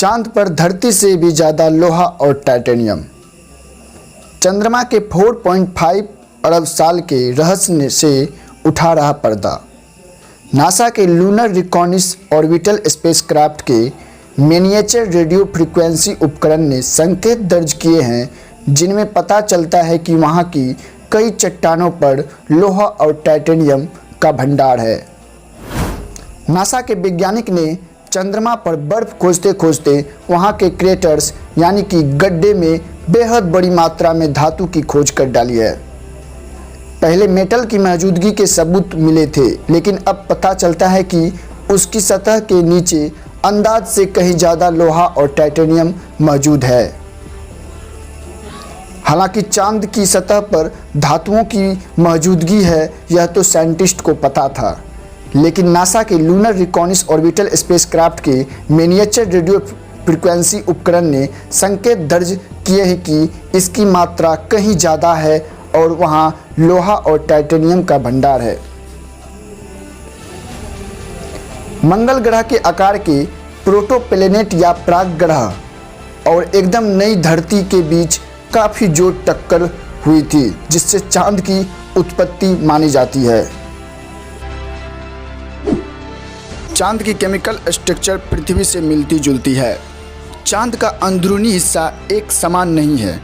चांद पर धरती से भी ज़्यादा लोहा और टाइटेनियम। चंद्रमा के 4.5 अरब साल के रहस्य से उठा रहा पर्दा। नासा के लूनर रिकॉनिस ऑर्बिटल स्पेसक्राफ्ट के मिनिएचर रेडियो फ्रीक्वेंसी उपकरण ने संकेत दर्ज किए हैं जिनमें पता चलता है कि वहाँ की कई चट्टानों पर लोहा और टाइटेनियम का भंडार है। नासा के वैज्ञानिक ने चंद्रमा पर बर्फ खोजते खोजते वहाँ के क्रेटर्स यानी कि गड्ढे में बेहद बड़ी मात्रा में धातु की खोज कर डाली है। पहले मेटल की मौजूदगी के सबूत मिले थे, लेकिन अब पता चलता है कि उसकी सतह के नीचे अंदाज से कहीं ज़्यादा लोहा और टाइटेनियम मौजूद है। हालांकि चांद की सतह पर धातुओं की मौजूदगी है यह तो साइंटिस्ट को पता था, लेकिन नासा के लूनर रिकॉनिस ऑर्बिटल स्पेसक्राफ्ट के मिनिएचर रेडियो फ्रीक्वेंसी उपकरण ने संकेत दर्ज किए हैं कि इसकी मात्रा कहीं ज़्यादा है और वहाँ लोहा और टाइटेनियम का भंडार है। मंगल ग्रह के आकार के प्रोटोप्लैनेट या प्राक ग्रह और एकदम नई धरती के बीच काफ़ी जोर टक्कर हुई थी, जिससे चांद की उत्पत्ति मानी जाती है। चांद की केमिकल स्ट्रक्चर पृथ्वी से मिलती जुलती है। चांद का अंदरूनी हिस्सा एक समान नहीं है।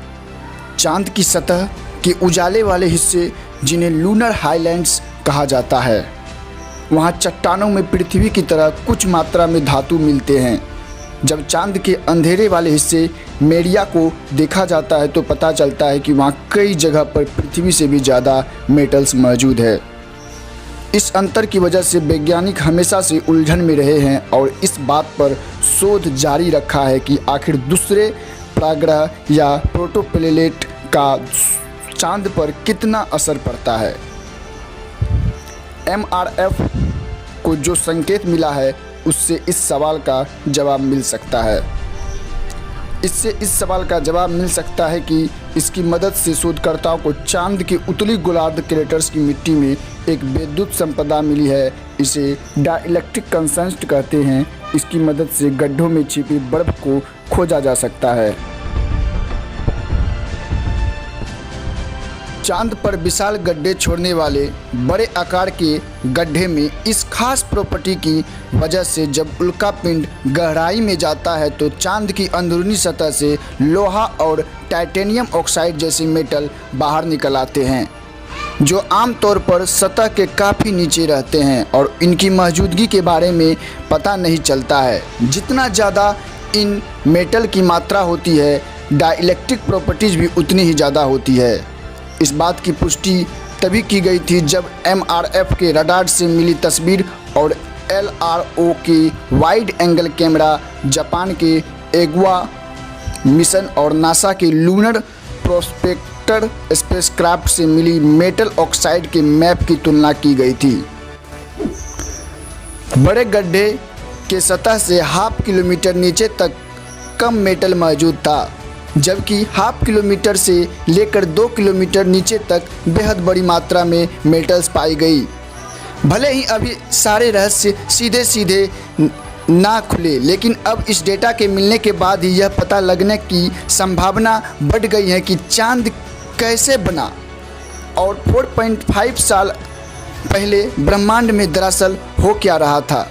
चांद की सतह के उजाले वाले हिस्से, जिन्हें लूनर हाईलैंड्स कहा जाता है, वहाँ चट्टानों में पृथ्वी की तरह कुछ मात्रा में धातु मिलते हैं। जब चांद के अंधेरे वाले हिस्से मेरिया को देखा जाता है तो पता चलता है कि वहाँ कई जगह पर पृथ्वी से भी ज़्यादा मेटल्स मौजूद है। इस अंतर की वजह से वैज्ञानिक हमेशा से उलझन में रहे हैं और इस बात पर शोध जारी रखा है कि आखिर दूसरे प्राग्रह या प्रोटोप्लैनेट का चांद पर कितना असर पड़ता है। MRF को जो संकेत मिला है उससे इस सवाल का जवाब मिल सकता है। इससे इस सवाल का जवाब मिल सकता है कि इसकी मदद से शोधकर्ताओं को चांद के उत्तरी गोलार्ध क्रेटर्स की मिट्टी में एक विद्युत संपदा मिली है। इसे डाइलेक्ट्रिक कंसंट कहते हैं। इसकी मदद से गड्ढों में छिपी बर्फ को खोजा जा सकता है। चांद पर विशाल गड्ढे छोड़ने वाले बड़े आकार के गड्ढे में इस खास प्रॉपर्टी की वजह से जब उल्कापिंड गहराई में जाता है तो चांद की अंदरूनी सतह से लोहा और टाइटेनियम ऑक्साइड जैसे मेटल बाहर निकल आते हैं, जो आमतौर पर सतह के काफ़ी नीचे रहते हैं और इनकी मौजूदगी के बारे में पता नहीं चलता है। जितना ज़्यादा इन मेटल की मात्रा होती है, डाइलेक्ट्रिक प्रॉपर्टीज़ भी उतनी ही ज़्यादा होती है। इस बात की पुष्टि तभी की गई थी जब MRF के रडार से मिली तस्वीर और LRO के वाइड एंगल कैमरा, जापान के एगुआ मिशन और नासा के लूनर प्रोस्पेक्टर स्पेसक्राफ्ट से मिली मेटल ऑक्साइड के मैप की तुलना की गई थी। बड़े गड्ढे के सतह से ½ किलोमीटर नीचे तक कम मेटल मौजूद था, जबकि ½ किलोमीटर से लेकर 2 किलोमीटर नीचे तक बेहद बड़ी मात्रा में मेटल्स पाई गई। भले ही अभी सारे रहस्य सीधे सीधे ना खुले, लेकिन अब इस डेटा के मिलने के बाद ही यह पता लगने की संभावना बढ़ गई है कि चांद कैसे बना और 4.5 साल पहले ब्रह्मांड में दरअसल हो क्या रहा था।